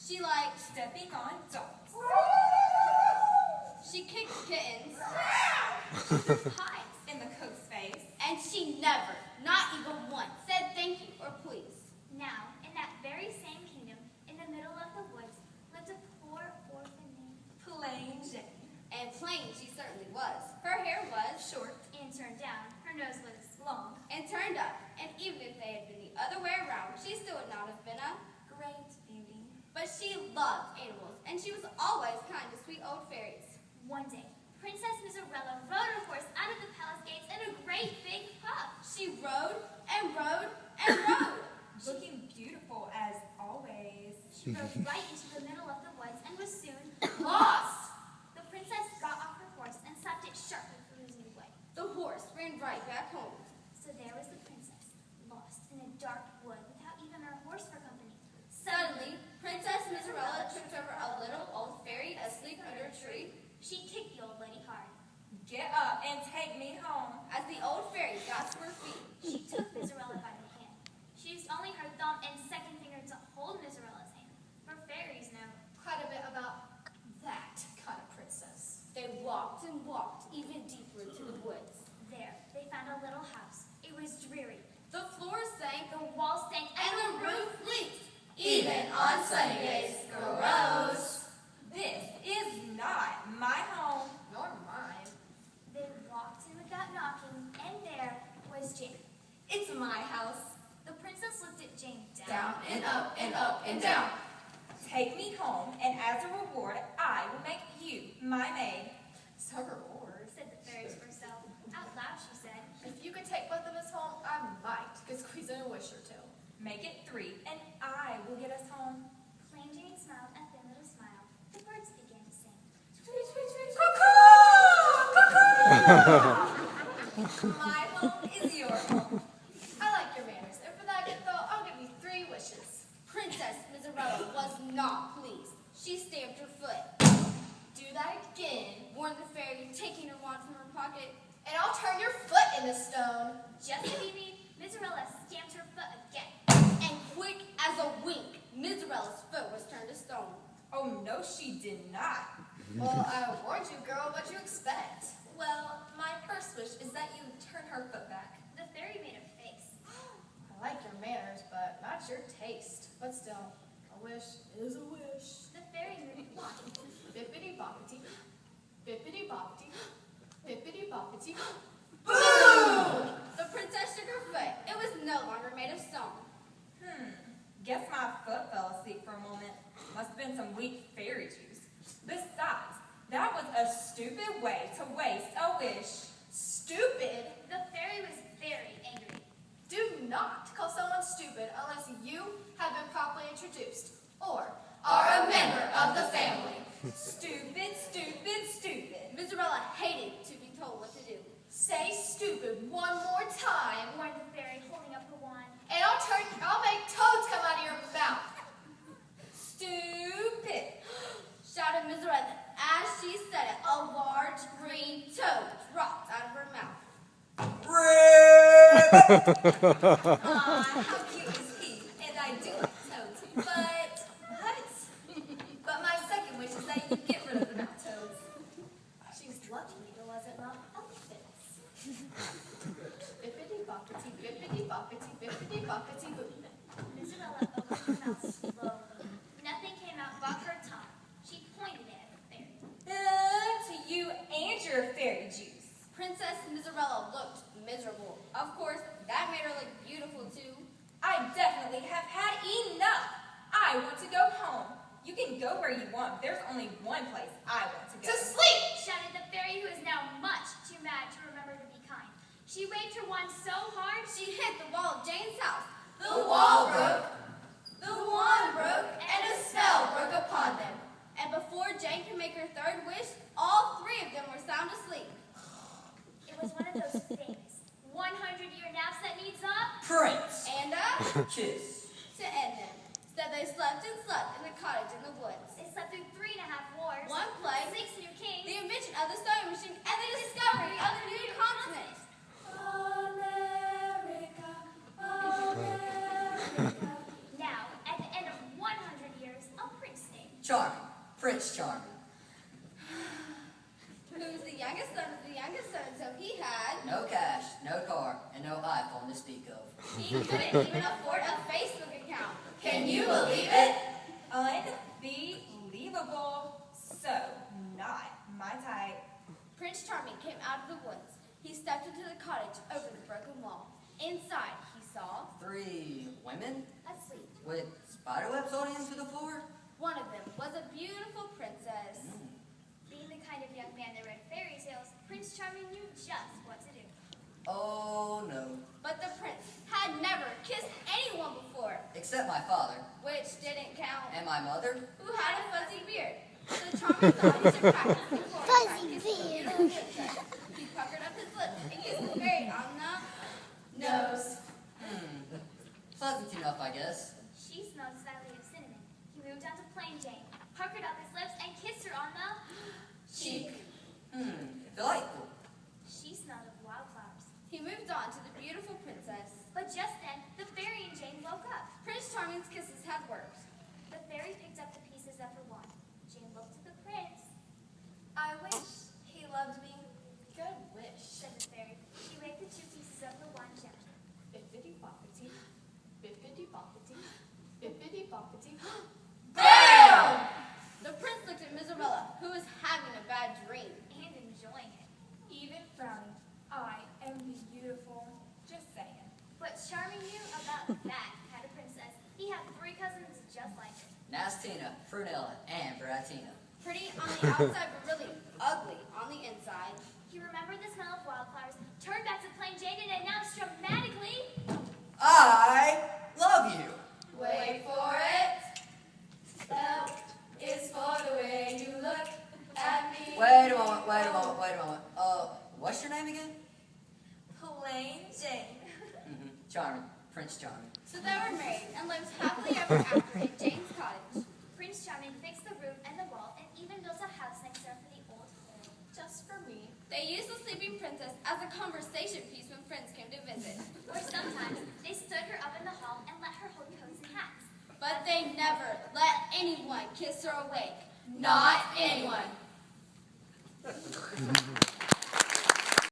She liked stepping on dolls. She kicked kittens. She threw pies in the cook's face. And she never, not even once, said thank you or please. Now, in that very same kingdom, in the middle of the woods, lived a poor orphan named Plain Jane. And plain she certainly was. Her hair was Short and turned down. Her nose was long and turned up. And even if they had been the other way around, she still would not have been a great beauty. But she loved animals, and she was always kind to sweet old fairies. One day, Princess Miserella rode her horse out of the palace gates in a great big puff. She rode and rode and rode. Looking beautiful as always. She rode right into the middle of the woods and was soon Lost! The princess got off her horse and slapped it sharply for losing way. The horse ran right back home. So there was the princess, lost in a dark wood without even her horse for company. Suddenly, Princess Miserella tripped over a little old fairy asleep under a tree. She kicked the old lady hard. Get up and take me home. As the old fairy got to her feet, She took Miserella by the hand. She used only her thumb and second finger to hold Miserella's hand. For fairies know quite a bit about that kind of princess. they walked and walked even deeper into the woods. There, they found a little house. It was dreary. The floor sank, The walls stank, and the roof leaked. Even on sunny days, gross. This is not my home. Nor mine. They walked in without knocking, and there was Jane. It's my house. The princess looked at Jane Down and up and up and down. Take me home, and as a reward, I will make you my maid. So reward. said the fairy to herself. Out loud, she said, If you could take both of us home, I might could squeeze in a wish or two. Make it 3, and I will get us home. Plain Jane smiled a thin little smile. The birds began to sing. My home is your home. I like your manners, and for that gift, though, I'll give you 3 wishes. Princess Miserella was not pleased. She stamped her foot. Do that again, Warned the fairy, taking her wand from her pocket. and I'll turn your foot into stone. Just as he mean, Miserella stamped her foot again. And quick as a wink, Miserella's foot was turned to stone. Oh, no, she did not. Well, I warned you, girl. What you expect? Well, my first wish is that you turn her foot back. The fairy made a face. I like your manners, but not your taste. But still, a wish is a wish. The fairy moved one. Bippity boppity, bippity boppity, bippity boppity. Boom! The princess shook her foot. It was no longer made of stone. Guess my foot fell asleep for a moment. Must have been some weak fairy juice. Besides, that was a stupid way to waste a wish. Stupid? The fairy was very angry. Do not call someone stupid unless you have been properly introduced or are a member of the family. Stupid, stupid, stupid. Miserella hated to be told what to do. Say stupid one more time, Warned the fairy, holding up her wand. and I'll make toads come out of your mouth. Stupid. Shouted Miserella. As she said it, a large green toad dropped out of her mouth. How cute is he? And I do like toads. But my second wish is that you get rid of the mouth toads. She's lucky there wasn't enough elephants. Bippity boppity, bippity boppity, bippity boppity boo. Miserella opened her mouth slowly. Nothing came out but her tongue. She pointed it at the fairy. To you and your fairy juice. Princess Miserella looked miserable. Of course, that made her look beautiful too. I definitely have had enough. I want to go home. You can go where you want. There's only one place I want to go. To sleep! Shouted the fairy, who is now much too mad to remember to be kind. She waved her wand so hard, She hit the wall of Jane's house. The wall broke, the wand broke, and a spell broke upon them. And before Jane could make her third wish, all 3 of them were sound asleep. it was one of those famous 100-year naps that needs a Prince. And Kiss. to end them, so they slept and slept in the cottage in the woods. They slept through 3.5 wars, 1 plague, 6 new kings, the invention of the sewing machine, and the discovery of the new continent. America, America. Now, at the end of 100 years, a prince Charming. Prince Charming. Who was the youngest son of the youngest son, so he had... No cash, no car, and no iPhone to speak of. He couldn't even afford a Facebook account. Can you believe it? Unbelievable. So, not my type. Prince Charming came out of the woods. He stepped into the cottage over the broken wall. Inside, he saw 3 women Asleep. with spiderwebs holding them to the floor? one of them was a beautiful princess. Being the kind of young man that read fairy tales, Prince Charming knew just what to do. Oh no. But the prince had never kissed anyone before, Except my father. which didn't count, And my mother? who had a fuzzy beard. So Charming thought he should practice before he tried kissing the beautiful princess. He puckered up his lips and kissed the fairy on the nose. Pleasant enough, I guess. She smelled slightly of cinnamon. He moved on to Plain Jane, puckered up his lips, and kissed her on the Cheek. Delightful. She smelled of wildflowers. He moved on to the beautiful princess. But just then, the fairy and Jane woke up. Prince Charming's kisses had worked. The fairy picked up the pieces of her wand. Jane looked at the prince, I wish he loved me. Good wish. said the fairy. She waved the 2 pieces of her wand gently. Bippity boppity, bippity boppity, bippity boppity. BAM! The prince looked at Miserella, who was having a bad dream. And enjoying it. Even frowning. I am beautiful. Just saying. What Charming knew about that kind of princess, he had 3 cousins just like her. Nastina, Prunella, and Bratina. Pretty on the outside, but really ugly on the inside. He remembered the smell of wildflowers, turned back to Plain Jane, and announced dramatically, I love you. Wait for it. L is for the way you look at me. Wait a moment. What's your name again? Plain Jane. Charming. Prince Charming. So they were married and lived happily ever after in Jane's cottage. Prince Charming fixed the roof and the wall, and even built a house next door for the old fairy. Just for me. They used the sleeping princess as a conversation piece when friends came to visit. Or sometimes, they stood her up in the hall and let her hold coats and hats. But they never let anyone kiss her awake. Not anyone.